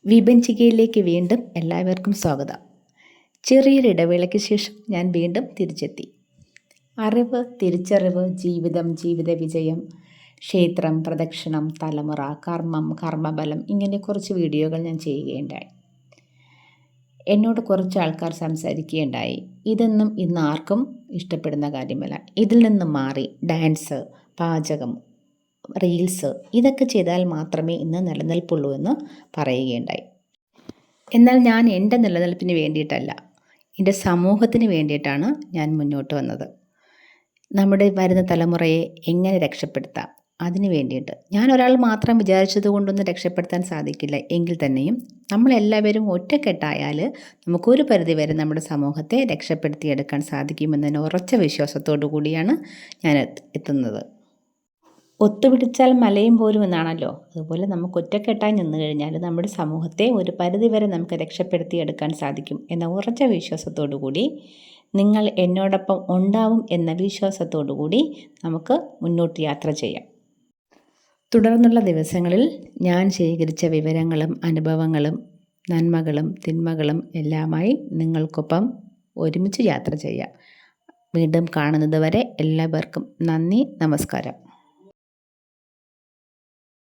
വിഭജികയിലേക്ക് വീണ്ടും എല്ലാവർക്കും സ്വാഗതം. ചെറിയൊരു ഇടവേളയ്ക്ക് ശേഷം ഞാൻ വീണ്ടും തിരിച്ചെത്തി. അറിവ്, തിരിച്ചറിവ്, ജീവിതം, ജീവിത വിജയം, ക്ഷേത്രം, പ്രദക്ഷിണം, തലമുറ, കർമ്മം, കർമ്മബലം, ഇങ്ങനെ കുറച്ച് വീഡിയോകൾ ഞാൻ ചെയ്യുകയുണ്ടായി. എന്നോട് കുറച്ച് ആൾക്കാർ സംസാരിക്കുകയുണ്ടായി, ഇതൊന്നും ഇന്ന് ആർക്കും ഇഷ്ടപ്പെടുന്ന കാര്യമല്ല, ഇതിൽ നിന്നും മാറി ഡാൻസ്, പാചകം, റീൽസ് ഇതൊക്കെ ചെയ്താൽ മാത്രമേ ഇന്ന് നിലനിൽപ്പുള്ളൂ എന്ന് പറയുകയുണ്ടായി. എന്നാൽ ഞാൻ എൻ്റെ നിലനിൽപ്പിന് വേണ്ടിയിട്ടല്ല, എൻ്റെ സമൂഹത്തിന് വേണ്ടിയിട്ടാണ് ഞാൻ മുന്നോട്ട് വന്നത്. നമ്മുടെ വരുന്ന തലമുറയെ എങ്ങനെ രക്ഷപ്പെടുത്താം, അതിന് വേണ്ടിയിട്ട്. ഞാൻ ഒരാൾ മാത്രം വിചാരിച്ചത് കൊണ്ടൊന്നും രക്ഷപ്പെടുത്താൻ സാധിക്കില്ല. എങ്കിൽ തന്നെയും നമ്മളെല്ലാവരും ഒറ്റക്കെട്ടായാൽ നമുക്കൊരു പരിധിവരെ നമ്മുടെ സമൂഹത്തെ രക്ഷപ്പെടുത്തിയെടുക്കാൻ സാധിക്കുമെന്നതിന് ഉറച്ച വിശ്വാസത്തോടു കൂടിയാണ് ഞാൻ എത്തുന്നത്. ഒത്തുപിടിച്ചാൽ മലയും പോലും എന്നാണല്ലോ, അതുപോലെ നമുക്ക് ഒറ്റക്കെട്ടായി നിന്ന് കഴിഞ്ഞാൽ നമ്മുടെ സമൂഹത്തെ ഒരു പരിധിവരെ നമുക്ക് രക്ഷപ്പെടുത്തിയെടുക്കാൻ സാധിക്കും എന്ന ഉറച്ച വിശ്വാസത്തോടു കൂടി, നിങ്ങൾ എന്നോടൊപ്പം ഉണ്ടാവും എന്ന വിശ്വാസത്തോടു കൂടി നമുക്ക് മുന്നോട്ട് യാത്ര ചെയ്യാം. തുടർന്നുള്ള ദിവസങ്ങളിൽ ഞാൻ ശേഖരിച്ച വിവരങ്ങളും അനുഭവങ്ങളും നന്മകളും തിന്മകളും എല്ലാമായി നിങ്ങൾക്കൊപ്പം ഒരുമിച്ച് യാത്ര ചെയ്യാം. വീണ്ടും കാണുന്നത് വരെ എല്ലാവർക്കും നന്ദി, നമസ്കാരം.